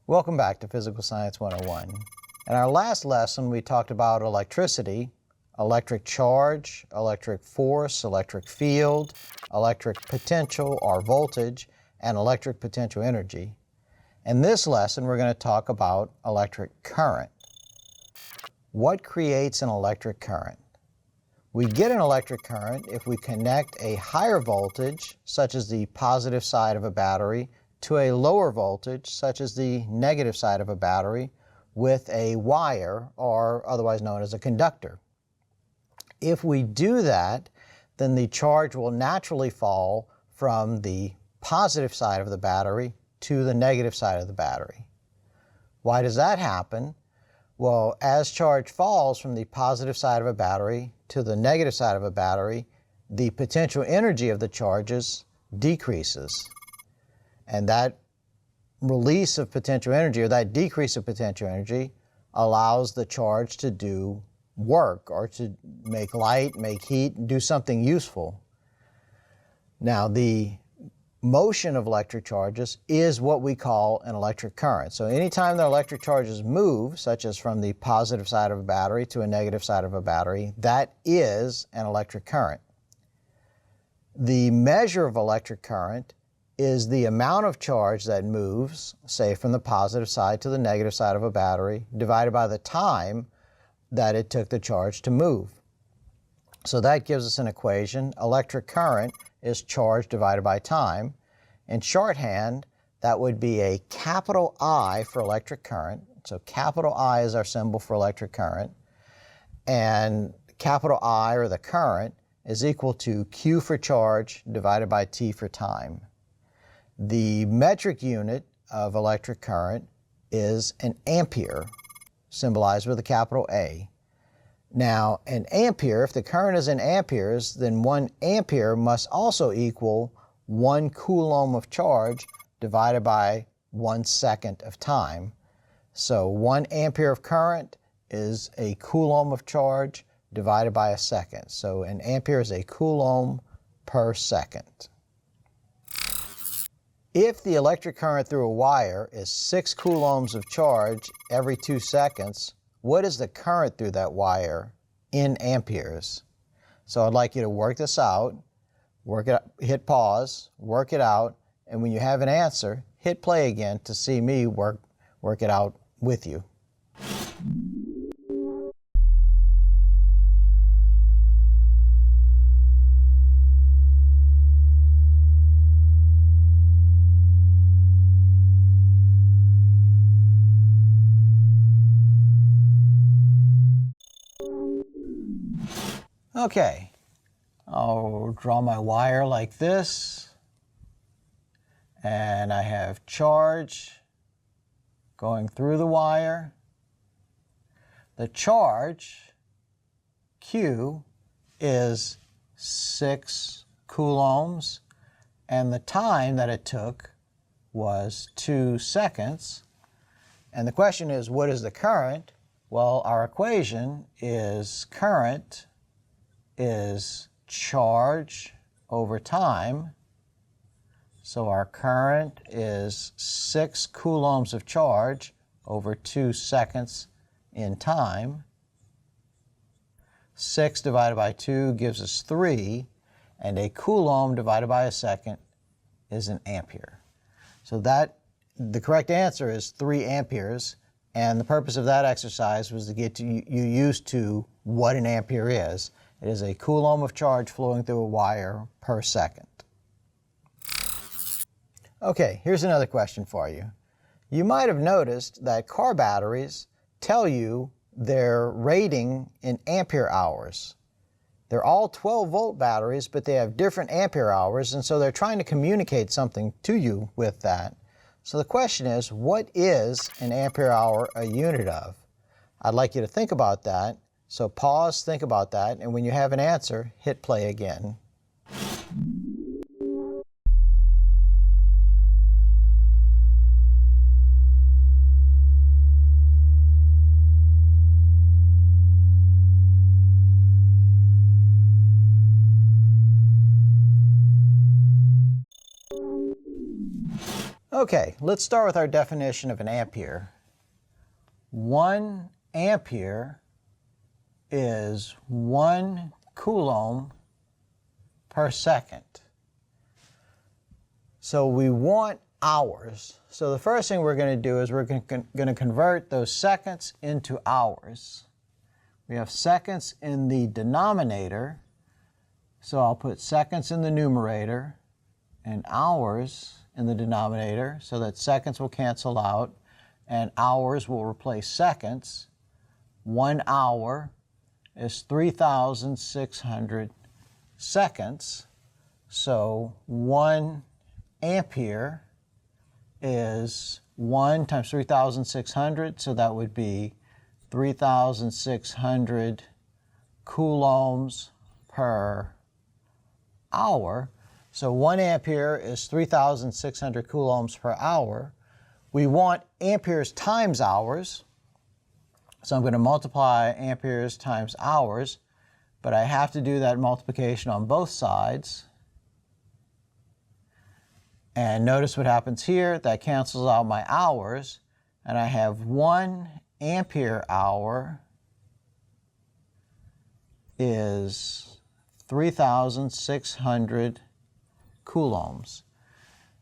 Welcome back to Physical Science 101. In our last lesson, we talked about electricity, electric charge, electric force, electric field, electric potential or voltage, and electric potential energy. In this lesson, we're going to talk about electric current. What creates an electric current? We get an electric current if we connect a higher voltage, such as the positive side of a battery, to a lower voltage, such as the negative side of a battery, with a wire, or otherwise known as a conductor. If we do that, then the charge will naturally fall from the positive side of the battery to the negative side of the battery. Why does that happen? Well, as charge falls from the positive side of a battery to the negative side of a battery, the potential energy of the charges decreases. And that release of potential energy, or that decrease of potential energy, allows the charge to do work, or to make light, make heat, do something useful. Now, the motion of electric charges is what we call an electric current. So anytime the electric charges move, such as from the positive side of a battery to a negative side of a battery, that is an electric current. The measure of electric current is the amount of charge that moves, say from the positive side to the negative side of a battery, divided by the time that it took the charge to move. So that gives us an equation. Electric current is charge divided by time. In shorthand, that would be a capital I for electric current. So capital I is our symbol for electric current. And capital I, or the current, is equal to Q for charge divided by T for time. The metric unit of electric current is an ampere, symbolized with a capital A. Now, an ampere, if the current is in amperes, then 1 ampere must also equal 1 coulomb of charge divided by 1 second of time. So 1 ampere of current is a coulomb of charge divided by a second. So an ampere is a coulomb per second. If the electric current through a wire is 6 coulombs of charge every 2 seconds, what is the current through that wire in amperes? So I'd like you to work this out, hit pause, work it out, and when you have an answer, hit play again to see me work it out with you. Okay, I'll draw my wire like this, and I have charge going through the wire. The charge, Q, is 6 coulombs, and the time that it took was 2 seconds. And the question is, what is the current? Well, our equation is current is charge over time. So our current is 6 coulombs of charge over 2 seconds in time. 6 divided by 2 gives us 3, and a coulomb divided by a second is an ampere. So the correct answer is 3 amperes, and the purpose of that exercise was to get you used to what an ampere is. It is a coulomb of charge flowing through a wire per second. Okay, here's another question for you. You might have noticed that car batteries tell you their rating in ampere hours. They're all 12-volt batteries, but they have different ampere hours, and so they're trying to communicate something to you with that. So the question is, what is an ampere hour a unit of? I'd like you to think about that. So pause, think about that, and when you have an answer, hit play again. Okay, let's start with our definition of an ampere. 1 ampere is 1 coulomb per second. So we want hours. So the first thing we're going to do is we're going to convert those seconds into hours. We have seconds in the denominator, so I'll put seconds in the numerator and hours in the denominator so that seconds will cancel out and hours will replace seconds. 1 hour is 3,600 seconds. So 1 ampere is 1 times 3,600, so that would be 3,600 coulombs per hour. So 1 ampere is 3,600 coulombs per hour. We want amperes times hours, so I'm going to multiply amperes times hours, but I have to do that multiplication on both sides. And notice what happens here. That cancels out my hours, and I have 1 ampere hour is 3,600 coulombs.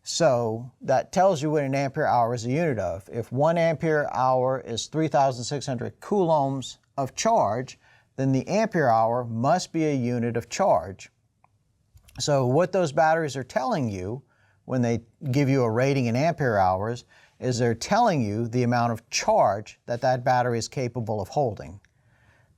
So that tells you what an ampere hour is a unit of. If 1 ampere hour is 3,600 coulombs of charge, then the ampere hour must be a unit of charge. So what those batteries are telling you when they give you a rating in ampere hours is they're telling you the amount of charge that that battery is capable of holding.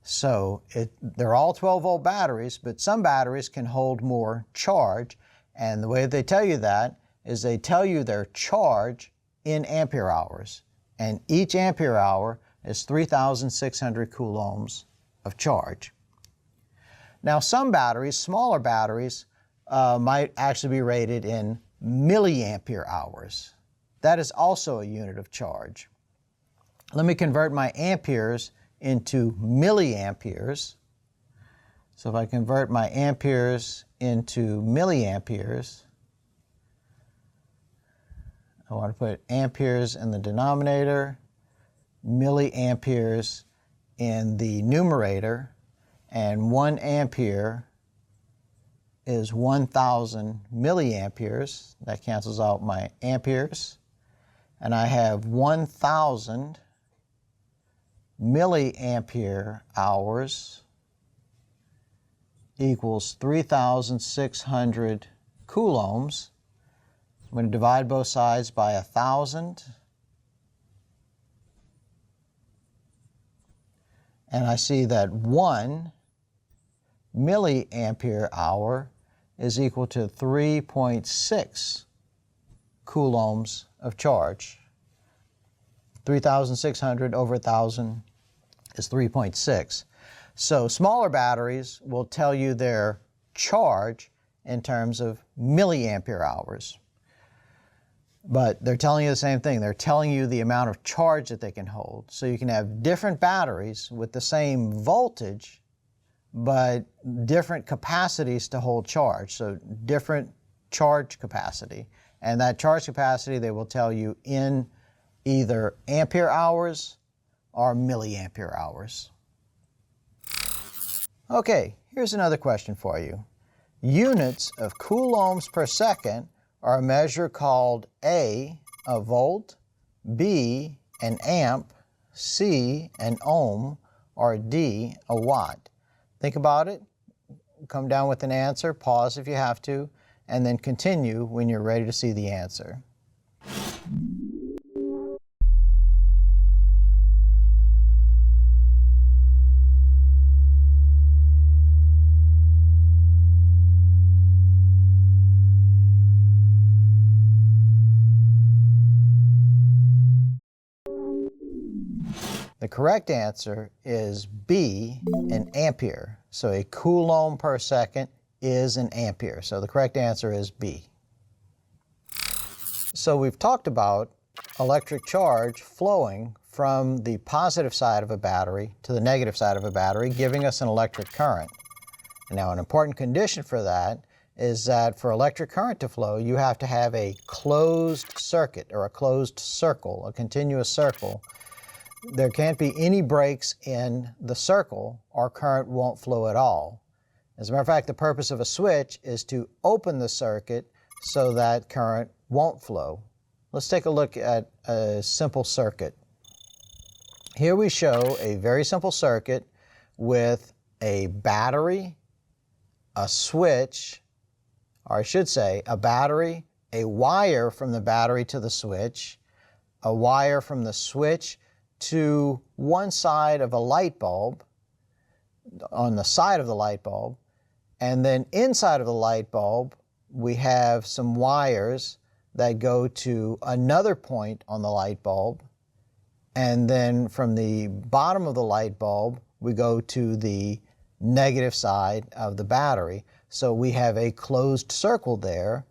So they're all 12-volt batteries, but some batteries can hold more charge, and the way they tell you that is they tell you their charge in ampere hours, and each ampere hour is 3,600 coulombs of charge. Now some batteries, smaller batteries, might actually be rated in milliampere hours. That is also a unit of charge. Let me convert my amperes into milliamperes. So if I convert my amperes into milliamperes, I want to put amperes in the denominator, milliamperes in the numerator, and 1 ampere is 1,000 milliamperes. That cancels out my amperes. And I have 1,000 milliampere hours equals 3,600 coulombs. I'm going to divide both sides by 1,000. And I see that 1 milliampere hour is equal to 3.6 coulombs of charge. 3,600 over 1,000 is 3.6. So smaller batteries will tell you their charge in terms of milliampere hours. But they're telling you the same thing. They're telling you the amount of charge that they can hold. So you can have different batteries with the same voltage, but different capacities to hold charge. So different charge capacity. And that charge capacity they will tell you in either ampere hours or milliampere hours. Okay, here's another question for you. Units of coulombs per second are a measure called A, a volt, B, an amp, C, an ohm, or D, a watt. Think about it, come down with an answer, pause if you have to, and then continue when you're ready to see the answer. The correct answer is B, an ampere. So a coulomb per second is an ampere. So the correct answer is B. So we've talked about electric charge flowing from the positive side of a battery to the negative side of a battery, giving us an electric current. Now, an important condition for that is that for electric current to flow, you have to have a closed circuit or a closed circle, a continuous circle. There can't be any breaks in the circle or current won't flow at all. As a matter of fact, the purpose of a switch is to open the circuit so that current won't flow. Let's take a look at a simple circuit. Here we show a very simple circuit with a battery, a switch, or I should say a battery, a wire from the battery to the switch, a wire from the switch to one side of a light bulb, on the side of the light bulb, and then inside of the light bulb we have some wires that go to another point on the light bulb, and then from the bottom of the light bulb we go to the negative side of the battery. So we have a closed circle there,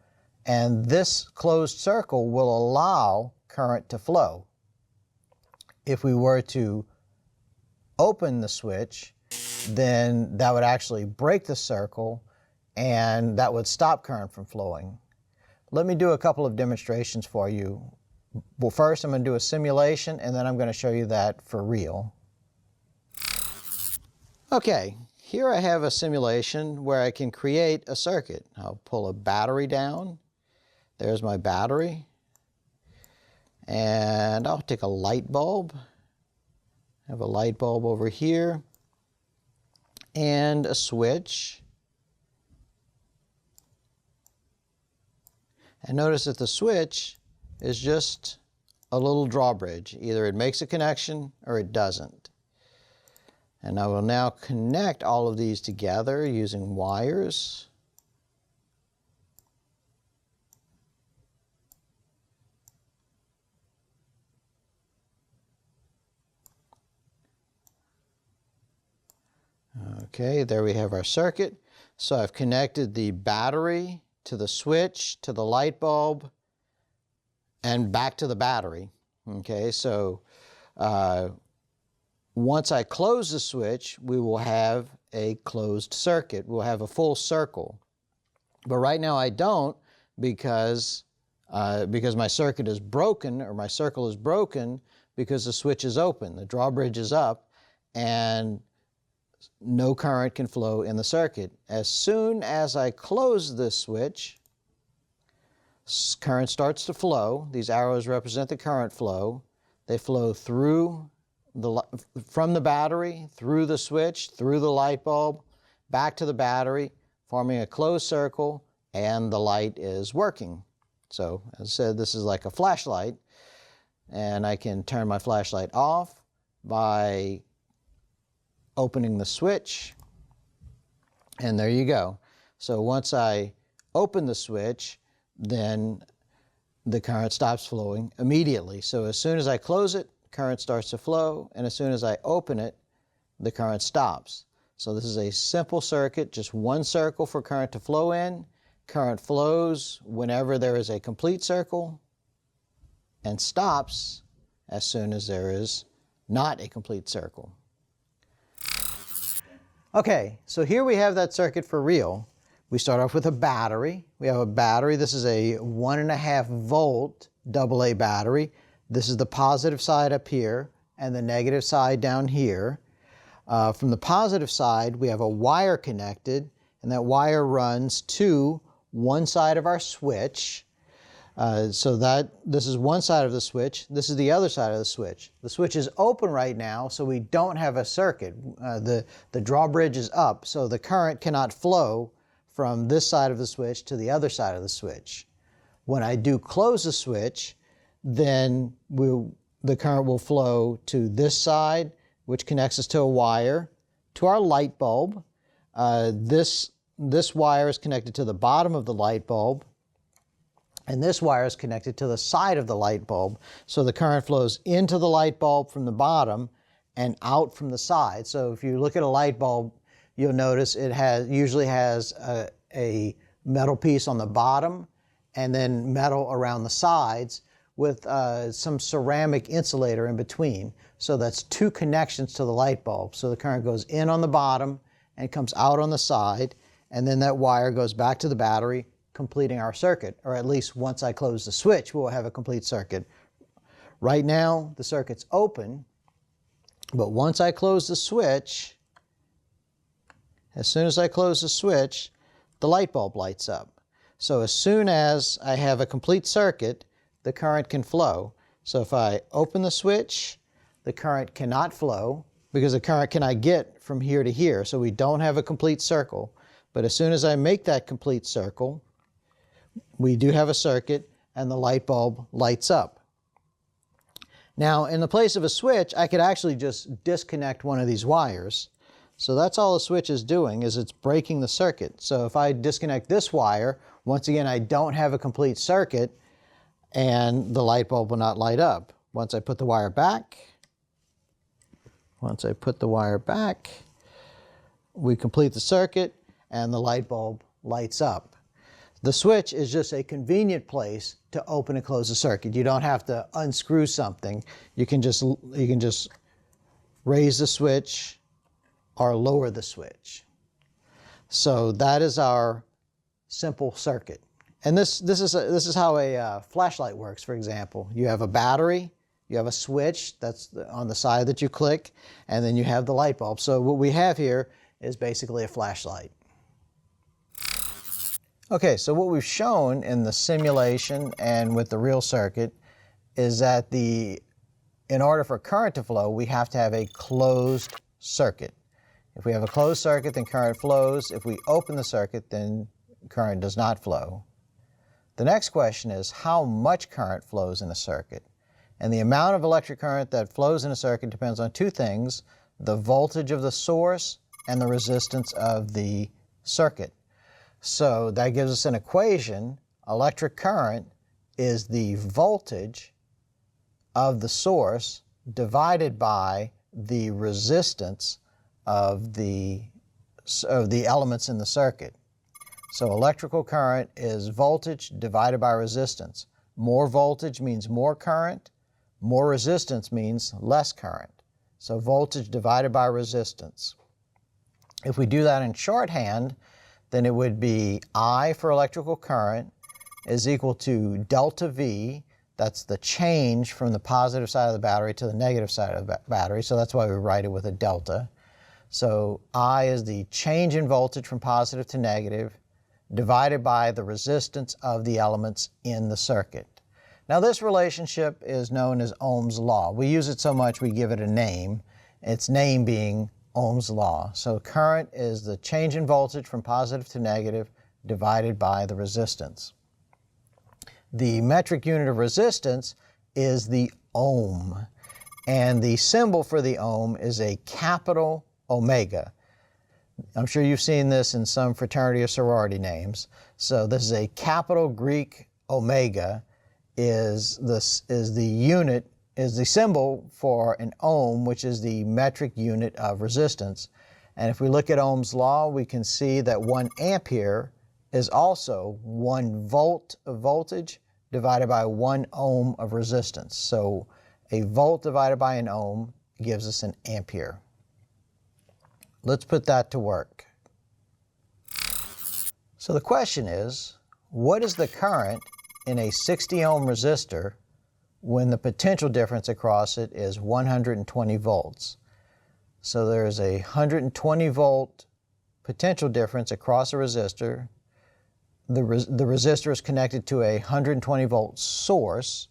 and this closed circle will allow current to flow. If we were to open the switch, then that would actually break the circle and that would stop current from flowing. Let me do a couple of demonstrations for you. Well, first I'm going to do a simulation and then I'm going to show you that for real. Okay, here I have a simulation where I can create a circuit. I'll pull a battery down. There's my battery. And I'll take a light bulb. I have a light bulb over here and a switch. And notice that the switch is just a little drawbridge. Either it makes a connection or it doesn't. And I will now connect all of these together using wires. Okay, there we have our circuit. So I've connected the battery to the switch, to the light bulb, and back to the battery. Okay, so once I close the switch, we will have a closed circuit. We'll have a full circle. But right now I don't because my circuit is broken, or my circle is broken, because the switch is open, the drawbridge is up, and no current can flow in the circuit. As soon as I close this switch, current starts to flow. These arrows represent the current flow. They flow through from the battery, through the switch, through the light bulb, back to the battery, forming a closed circle, and the light is working. So, as I said, this is like a flashlight, and I can turn my flashlight off by opening the switch, and there you go. So once I open the switch, then the current stops flowing immediately. So as soon as I close it, current starts to flow, and as soon as I open it, the current stops. So this is a simple circuit, just one circle for current to flow in. Current flows whenever there is a complete circle and stops as soon as there is not a complete circle. Okay, so here we have that circuit for real. We start off with a battery. We have a battery. This is a 1.5 volt AA battery. This is the positive side up here and the negative side down here. From the positive side, we have a wire connected, and that wire runs to one side of our switch. So this is one side of the switch. This is the other side of the switch. The switch is open right now, so we don't have a circuit. The drawbridge is up, so the current cannot flow from this side of the switch to the other side of the switch. When I do close the switch, then the current will flow to this side, which connects us to a wire, to our light bulb. This wire is connected to the bottom of the light bulb, and this wire is connected to the side of the light bulb. So the current flows into the light bulb from the bottom and out from the side. So if you look at a light bulb, you'll notice it usually has a metal piece on the bottom and then metal around the sides with some ceramic insulator in between. So that's two connections to the light bulb. So the current goes in on the bottom and comes out on the side. and then that wire goes back to the battery, completing our circuit, or at least once I close the switch, we'll have a complete circuit. Right now, the circuit's open, but once I close the switch, as soon as I close the switch, the light bulb lights up. So as soon as I have a complete circuit, the current can flow. So if I open the switch, the current cannot flow because the current cannot get from here to here. So we don't have a complete circle. But as soon as I make that complete circle, we do have a circuit and the light bulb lights up. Now, in the place of a switch, I could actually just disconnect one of these wires. So that's all the switch is doing, is it's breaking the circuit. So if I disconnect this wire, once again, I don't have a complete circuit and the light bulb will not light up. Once I put the wire back, we complete the circuit and the light bulb lights up. The switch is just a convenient place to open and close the circuit. You don't have to unscrew something. You can just raise the switch or lower the switch. So that is our simple circuit. And this is how a flashlight works, for example. You have a battery, you have a switch that's on the side that you click, and then you have the light bulb. So what we have here is basically a flashlight. Okay, so what we've shown in the simulation and with the real circuit is that in order for current to flow, we have to have a closed circuit. If we have a closed circuit, then current flows. If we open the circuit, then current does not flow. The next question is how much current flows in a circuit? And the amount of electric current that flows in a circuit depends on two things: the voltage of the source and the resistance of the circuit. So that gives us an equation. Electric current is the voltage of the source divided by the resistance of the elements in the circuit. So electrical current is voltage divided by resistance. More voltage means more current. More resistance means less current. So voltage divided by resistance. If we do that in shorthand, then it would be I for electrical current is equal to delta V. That's the change from the positive side of the battery to the negative side of the battery. So that's why we write it with a delta. So I is the change in voltage from positive to negative divided by the resistance of the elements in the circuit. Now this relationship is known as Ohm's law. We use it so much we give it a name, its name being Ohm's law. So current is the change in voltage from positive to negative divided by the resistance. The metric unit of resistance is the ohm, and the symbol for the ohm is a capital omega. I'm sure you've seen this in some fraternity or sorority names. So this is a capital Greek omega is the symbol for an ohm, which is the metric unit of resistance. And if we look at Ohm's law, we can see that 1 ampere is also 1 volt of voltage divided by 1 ohm of resistance. So a volt divided by an ohm gives us an ampere. Let's put that to work. So the question is, what is the current in a 60 ohm resistor when the potential difference across it is 120 volts? So there's a 120 volt potential difference across a resistor. The resistor is connected to a 120 volt source,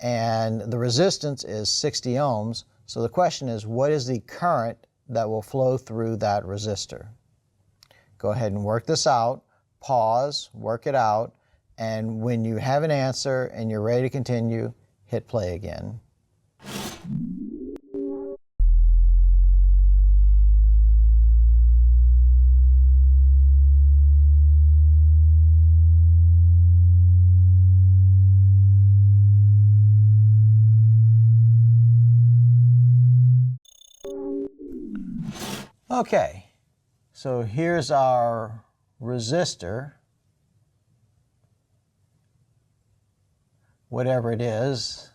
and the resistance is 60 ohms. So the question is, what is the current that will flow through that resistor? Go ahead and work this out, pause, work it out, and when you have an answer and you're ready to continue, hit play again. Okay, so here's our resistor, whatever it is,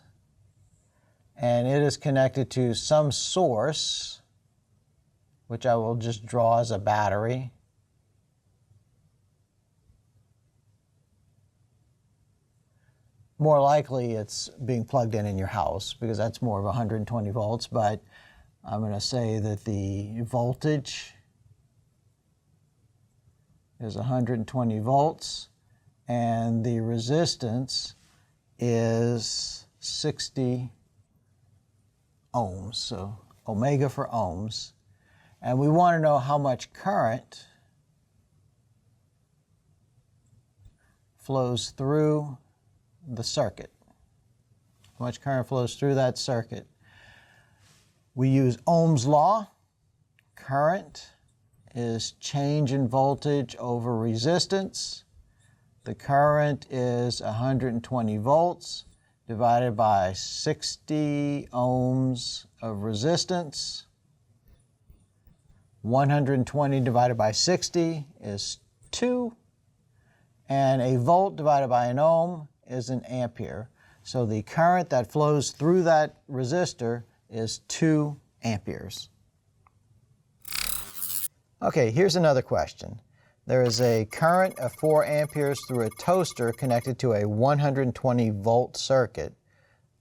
and it is connected to some source, which I will just draw as a battery. More likely it's being plugged in your house because that's more of 120 volts, but I'm going to say that the voltage is 120 volts and the resistance is 60 ohms, so omega for ohms. And we want to know how much current flows through the circuit. How much current flows through that circuit. We use Ohm's law. Current is change in voltage over resistance. The current is 120 volts divided by 60 ohms of resistance. 120 divided by 60 is 2. And a volt divided by an ohm is an ampere. So the current that flows through that resistor is 2 amperes. Okay, here's another question. There is a current of 4 amperes through a toaster connected to a 120 volt circuit.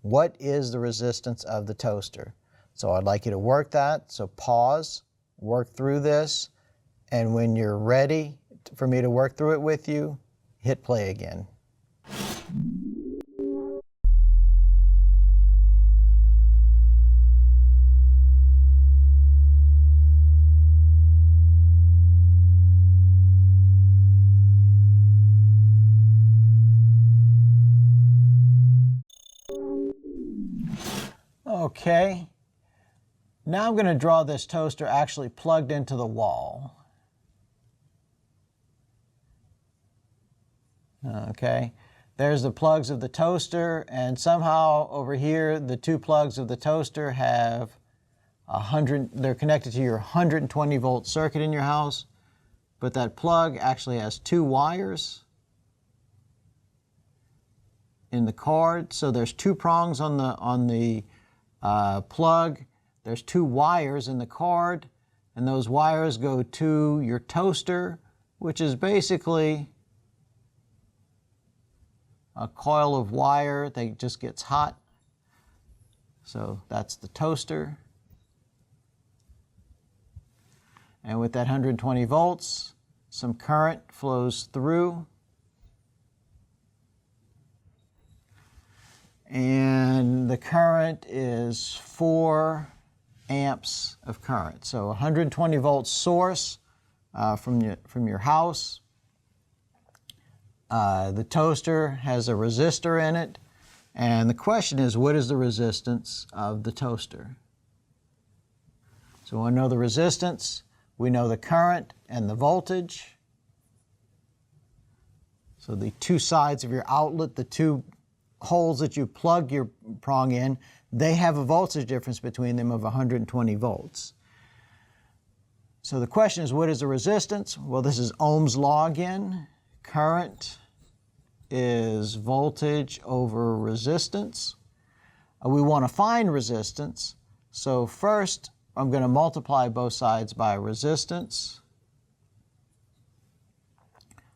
What is the resistance of the toaster? So I'd like you to work that. So pause, work through this, and when you're ready for me to work through it with you, hit play again. Okay, now I'm going to draw this toaster actually plugged into the wall. Okay, there's the plugs of the toaster, and somehow over here the 2 plugs of the toaster have they're connected to your 120 volt circuit in your house, but that plug actually has 2 wires in the cord. So there's 2 prongs on the plug. There's 2 wires in the cord, and those wires go to your toaster, which is basically a coil of wire that just gets hot. So that's the toaster. And with that 120 volts, some current flows through. And the current is 4 amps of current. So 120 volt source from your house. The toaster has a resistor in it, and the question is, what is the resistance of the toaster? So we want to know the resistance, we know the current and the voltage. So the 2 sides of your outlet, the 2 holes that you plug your prong in, they have a voltage difference between them of 120 volts. So the question is, what is the resistance? Well, this is Ohm's law again. Current is voltage over resistance. We want to find resistance. So first, I'm going to multiply both sides by resistance.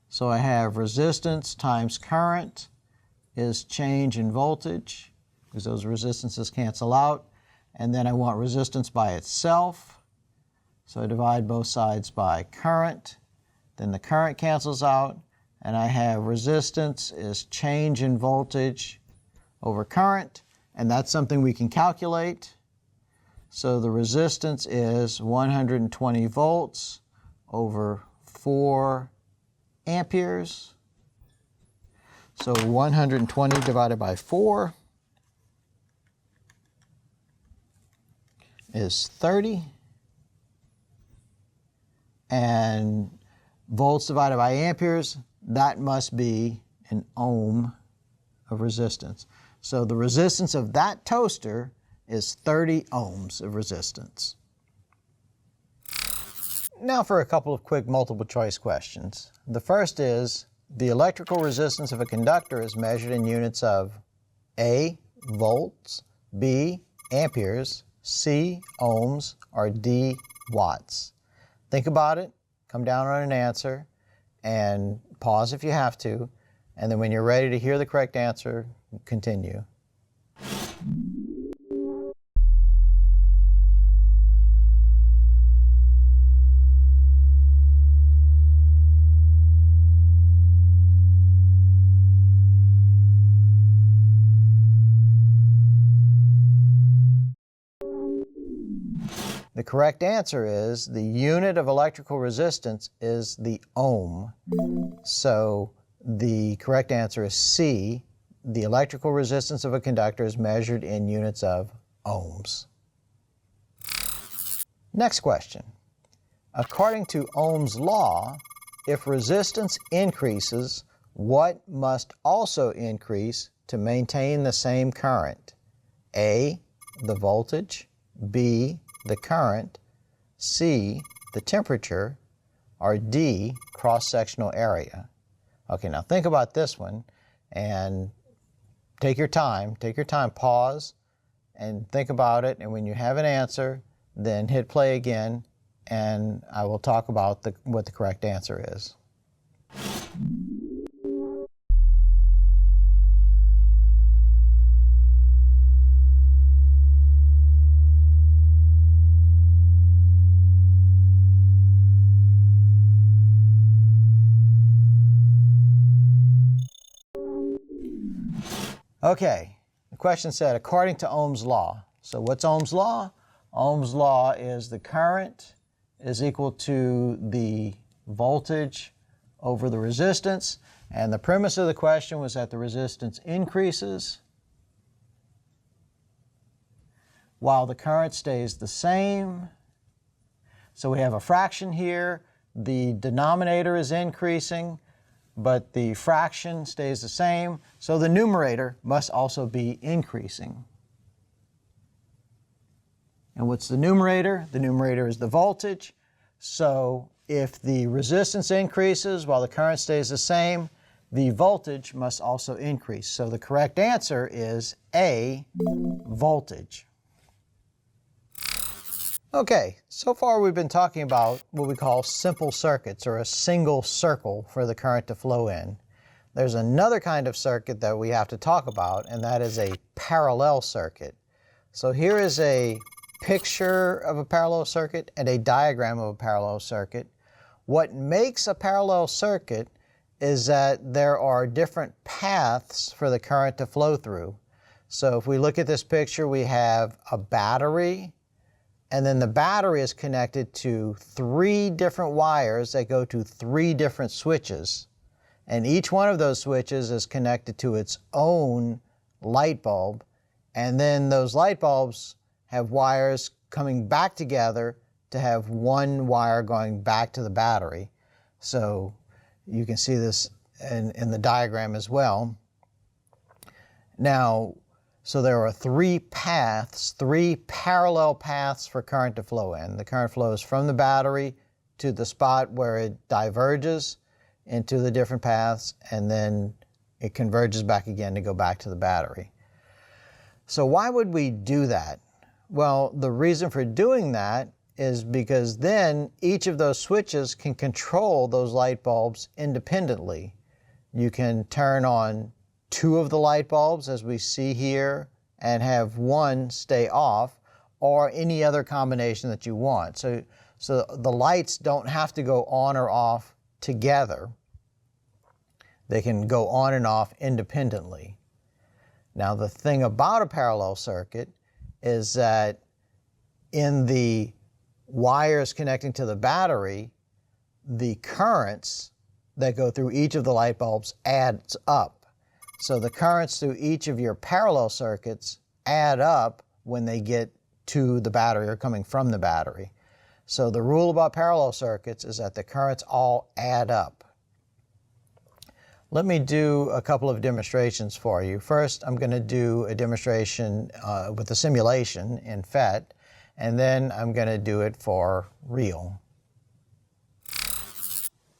So I have resistance times current is change in voltage, because those resistances cancel out. And then I want resistance by itself. So I divide both sides by current. Then the current cancels out, and I have resistance is change in voltage over current, and that's something we can calculate. So the resistance is 120 volts over 4 amperes. So 120 divided by 4 is 30. And volts divided by amperes, that must be an ohm of resistance. So the resistance of that toaster is 30 ohms of resistance. Now for a couple of quick multiple choice questions. The first is, the electrical resistance of a conductor is measured in units of A, volts, B, amperes, C, ohms, or D, watts. Think about it, come down on an answer, and pause if you have to, and then when you're ready to hear the correct answer, continue. The correct answer is the unit of electrical resistance is the ohm. So the correct answer is C. The electrical resistance of a conductor is measured in units of ohms. Next question. According to Ohm's law, if resistance increases, what must also increase to maintain the same current? A, the voltage, B, the current, C, the temperature, or D, cross-sectional area. Okay, now think about this one and take your time, pause and think about it, and when you have an answer, then hit play again and I will talk about what the correct answer is. Okay, the question said, according to Ohm's law. So what's Ohm's law? Ohm's law is the current is equal to the voltage over the resistance. And the premise of the question was that the resistance increases while the current stays the same. So we have a fraction here. The denominator is increasing, but the fraction stays the same, so the numerator must also be increasing. And what's the numerator? The numerator is the voltage. So if the resistance increases while the current stays the same, the voltage must also increase. So the correct answer is A, voltage. Okay, so far we've been talking about what we call simple circuits, or a single circle for the current to flow in. There's another kind of circuit that we have to talk about, and that is a parallel circuit. So here is a picture of a parallel circuit and a diagram of a parallel circuit. What makes a parallel circuit is that there are different paths for the current to flow through. So if we look at this picture, we have a battery, and then the battery is connected to 3 different wires that go to 3 different switches. And each one of those switches is connected to its own light bulb. And then those light bulbs have wires coming back together to have one wire going back to the battery. So you can see this in the diagram as well. Now, so there are 3 paths, 3 parallel paths for current to flow in. The current flows from the battery to the spot where it diverges into the different paths, and then it converges back again to go back to the battery. So why would we do that? Well, the reason for doing that is because then each of those switches can control those light bulbs independently. You can turn on 2 of the light bulbs, as we see here, and have 1 stay off, or any other combination that you want. So the lights don't have to go on or off together. They can go on and off independently. Now, the thing about a parallel circuit is that in the wires connecting to the battery, the currents that go through each of the light bulbs adds up. So the currents through each of your parallel circuits add up when they get to the battery or coming from the battery. So the rule about parallel circuits is that the currents all add up. Let me do a couple of demonstrations for you. First, I'm going to do a demonstration with a simulation in PhET, and then I'm going to do it for real.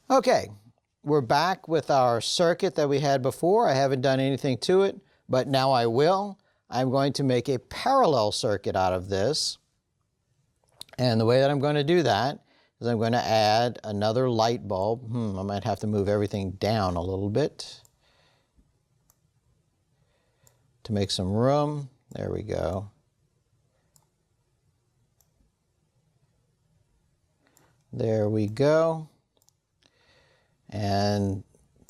Okay. We're back with our circuit that we had before. I haven't done anything to it, but now I will. I'm going to make a parallel circuit out of this. And the way that I'm going to do that is I'm going to add another light bulb. I might have to move everything down a little bit. to make some room. There we go. There we go. And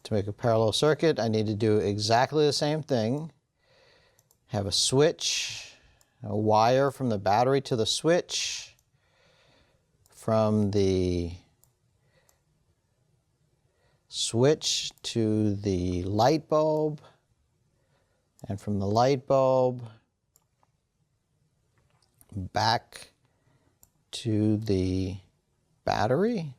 to make a parallel circuit, I need to do exactly the same thing. Have a switch, a wire from the battery to the switch, from the switch to the light bulb, and from the light bulb back to the battery.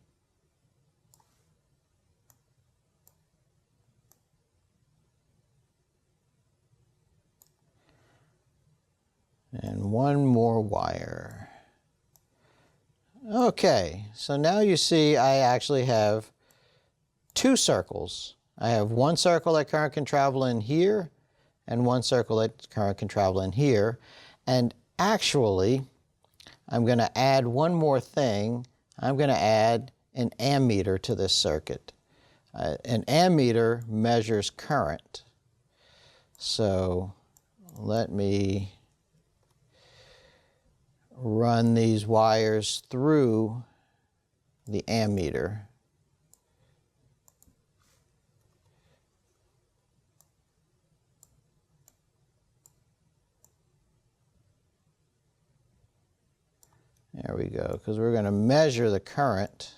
And one more wire. Okay, so now you see I actually have two circles. I have one circle that current can travel in here, and one circle that current can travel in here. And actually, I'm going to add one more thing. I'm going to add an ammeter to this circuit. An ammeter measures current. So let me run these wires through the ammeter. There we go, because we're going to measure the current.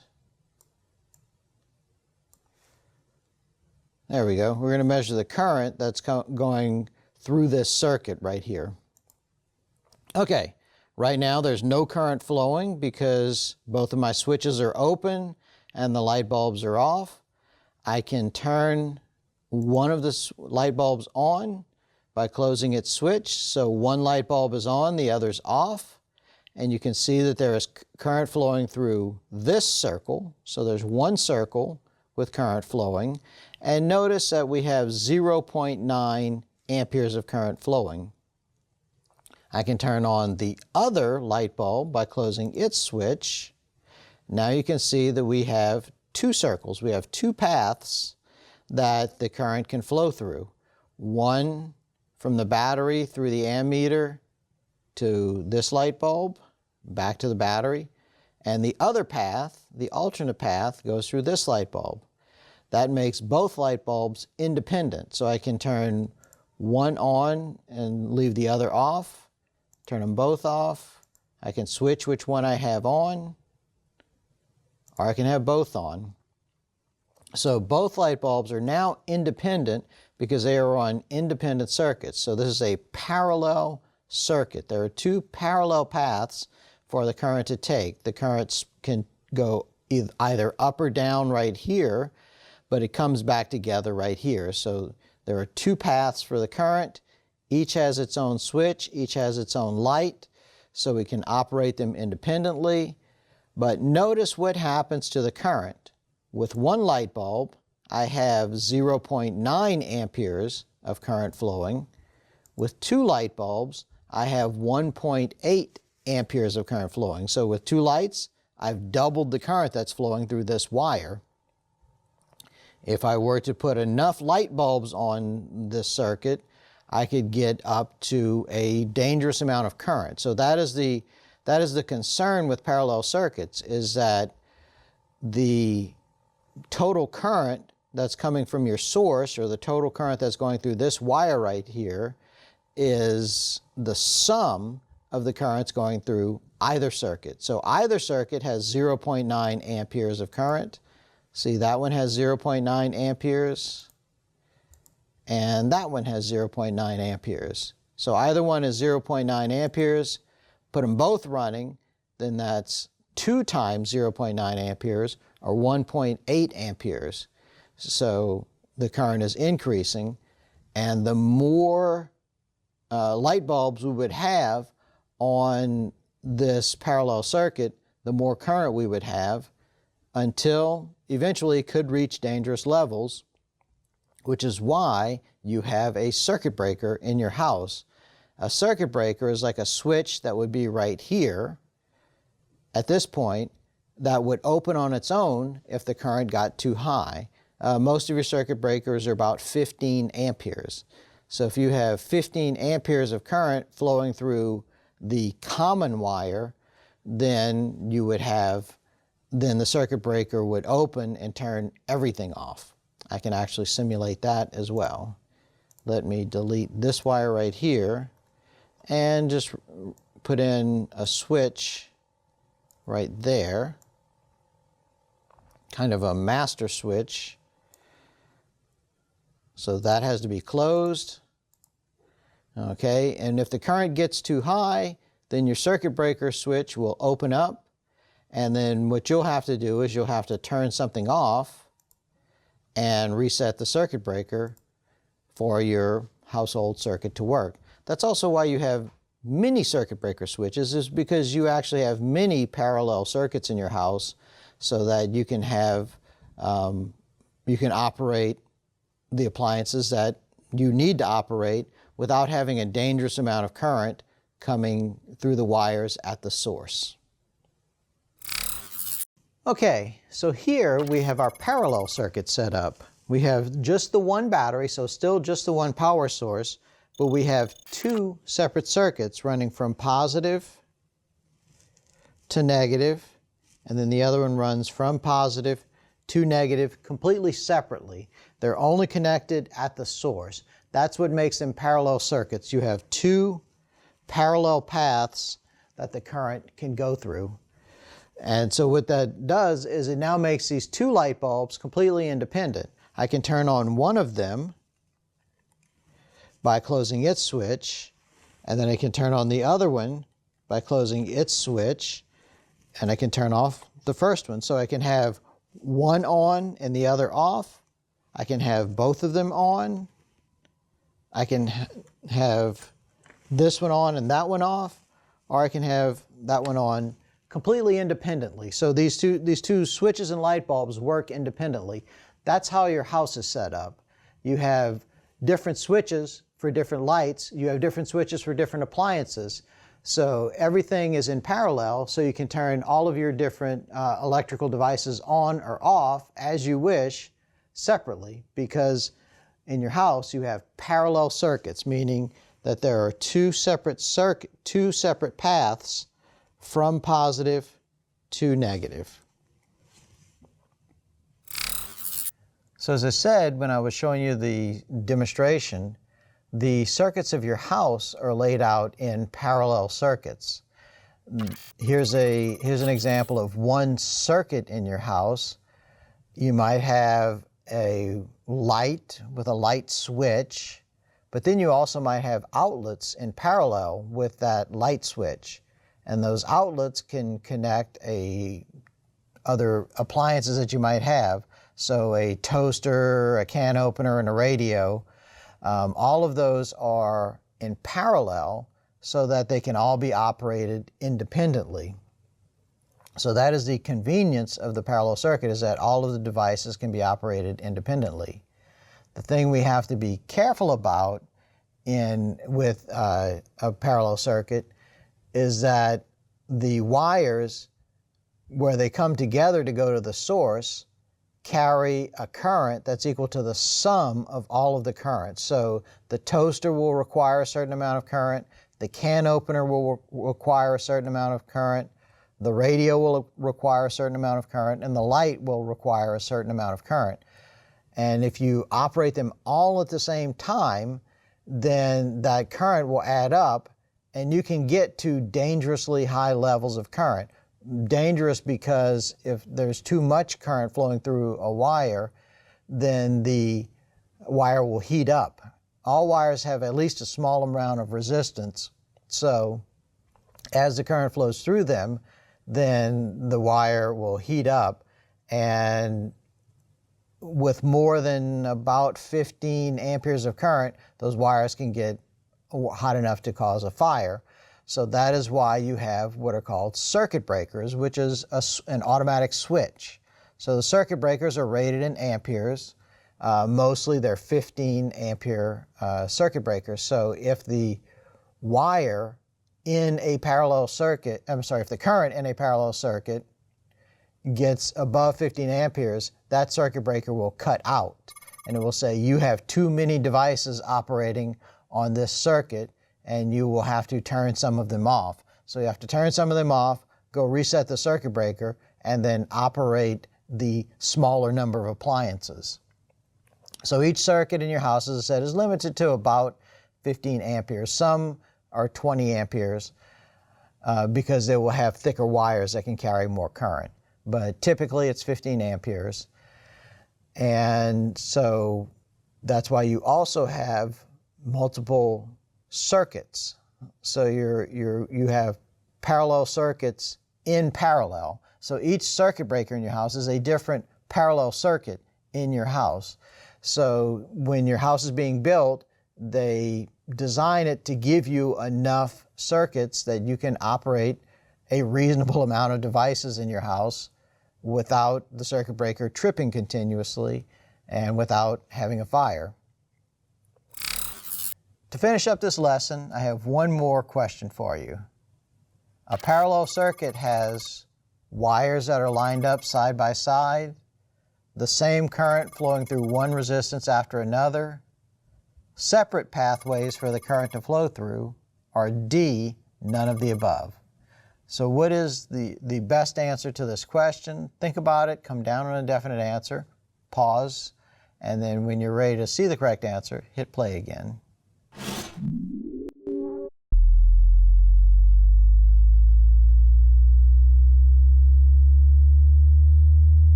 There we go. We're going to measure the current that's going through this circuit right here. Okay, right now there's no current flowing because both of my switches are open and the light bulbs are off. I can turn one of the light bulbs on by closing its switch. So one light bulb is on, the other's off. And you can see that there is current flowing through this circle. So there's one circle with current flowing. And notice that we have 0.9 amperes of current flowing. I can turn on the other light bulb by closing its switch. Now you can see that we have two circles. We have two paths that the current can flow through. One from the battery through the ammeter to this light bulb, back to the battery, and the other path, the alternate path, goes through this light bulb. That makes both light bulbs independent, so I can turn one on and leave the other off, turn them both off. I can switch which one I have on, or I can have both on. So both light bulbs are now independent because they are on independent circuits. So this is a parallel circuit. There are two parallel paths for the current to take. The current can go either up or down right here, but it comes back together right here. So there are two paths for the current. Each has its own switch, each has its own light, so we can operate them independently. But notice what happens to the current. With one light bulb, I have 0.9 amperes of current flowing. With two light bulbs, I have 1.8 amperes of current flowing. So with two lights, I've doubled the current that's flowing through this wire. If I were to put enough light bulbs on this circuit, I could get up to a dangerous amount of current. So that is the concern with parallel circuits, is that the total current that's coming from your source, or the total current that's going through this wire right here, is the sum of the currents going through either circuit. So either circuit has 0.9 amperes of current. See, that one has 0.9 amperes, and that one has 0.9 amperes. So either one is 0.9 amperes. Put them both running, then that's 2 times 0.9 amperes, or 1.8 amperes. So the current is increasing, and the more light bulbs we would have on this parallel circuit, the more current we would have, until eventually it could reach dangerous levels, which is why you have a circuit breaker in your house. A circuit breaker is like a switch that would be right here at this point that would open on its own if the current got too high. Most of your circuit breakers are about 15 amperes. So if you have 15 amperes of current flowing through the common wire, then then the circuit breaker would open and turn everything off. I can actually simulate that as well. Let me delete this wire right here and just put in a switch right there, kind of a master switch. So that has to be closed. Okay, and if the current gets too high, then your circuit breaker switch will open up, and then what you'll have to do is you'll have to turn something off and reset the circuit breaker for your household circuit to work. That's also why you have many circuit breaker switches, is because you actually have many parallel circuits in your house, so that you can have you can operate the appliances that you need to operate without having a dangerous amount of current coming through the wires at the source. Okay, so here we have our parallel circuit set up. We have just the one battery, so still just the one power source, but we have two separate circuits running from positive to negative, and then the other one runs from positive to negative completely separately. They're only connected at the source. That's what makes them parallel circuits. You have two parallel paths that the current can go through. And so what that does is it now makes these two light bulbs completely independent. I can turn on one of them by closing its switch, and then I can turn on the other one by closing its switch, and I can turn off the first one. So I can have one on and the other off. I can have both of them on. I can have this one on and that one off, or I can have that one on completely independently. So these two switches and light bulbs work independently. That's how your house is set up. You have different switches for different lights. You have different switches for different appliances. So everything is in parallel, so you can turn all of your different electrical devices on or off as you wish separately, because in your house you have parallel circuits, meaning that there are two separate paths from positive to negative. So as I said when I was showing you the demonstration, the circuits of your house are laid out in parallel circuits. Here's an example of one circuit in your house. You might have a light with a light switch, but then you also might have outlets in parallel with that light switch. And those outlets can connect other appliances that you might have. So a toaster, a can opener, and a radio. All of those are in parallel so that they can all be operated independently. So that is the convenience of the parallel circuit, is that all of the devices can be operated independently. The thing we have to be careful about with a parallel circuit is that the wires, where they come together to go to the source, carry a current that's equal to the sum of all of the currents. So the toaster will require a certain amount of current, the can opener will require a certain amount of current, the radio will require a certain amount of current, and the light will require a certain amount of current. And if you operate them all at the same time, then that current will add up, and you can get to dangerously high levels of current. Dangerous because if there's too much current flowing through a wire, then the wire will heat up. All wires have at least a small amount of resistance, so as the current flows through them, then the wire will heat up, and with more than about 15 amperes of current, those wires can get hot enough to cause a fire. So that is why you have what are called circuit breakers, which is an automatic switch. So the circuit breakers are rated in amperes. Mostly they're 15 ampere circuit breakers. So if the wire in a parallel circuit, if the current in a parallel circuit gets above 15 amperes, that circuit breaker will cut out. and it will say you have too many devices operating on this circuit and you will have to turn some of them off. So you have to turn some of them off, go reset the circuit breaker, and then operate the smaller number of appliances. So each circuit in your house, as I said, is limited to about 15 amperes. Some are 20 amperes because they will have thicker wires that can carry more current. But typically it's 15 amperes. And so that's why you also have multiple circuits. So you have parallel circuits in parallel. So each circuit breaker in your house is a different parallel circuit in your house. So when your house is being built, they design it to give you enough circuits that you can operate a reasonable amount of devices in your house without the circuit breaker tripping continuously and without having a fire. To finish up this lesson, I have one more question for you. A parallel circuit has wires that are lined up side by side, the same current flowing through one resistance after another, separate pathways for the current to flow through, or D, none of the above. So what is the best answer to this question? Think about it, come down on a definite answer, pause, and then when you're ready to see the correct answer, hit play again.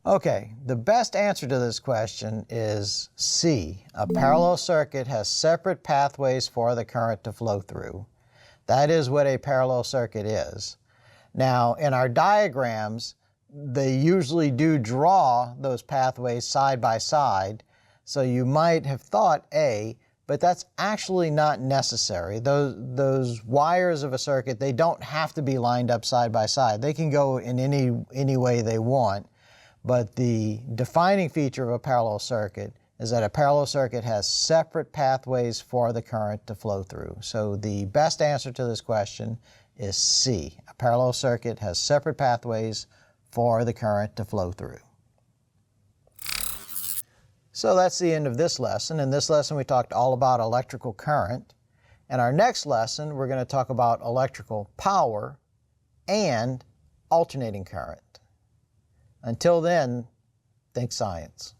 Okay, the best answer to this question is C. A parallel circuit has separate pathways for the current to flow through. That is what a parallel circuit is. Now, in our diagrams, they usually do draw those pathways side by side, so you might have thought A, but that's actually not necessary. Those wires of a circuit, they don't have to be lined up side by side. They can go in any way they want. But the defining feature of a parallel circuit is that a parallel circuit has separate pathways for the current to flow through. So the best answer to this question is C. A parallel circuit has separate pathways for the current to flow through. So that's the end of this lesson. In this lesson we talked all about electrical current. In our next lesson we're going to talk about electrical power and alternating current. Until then, think science.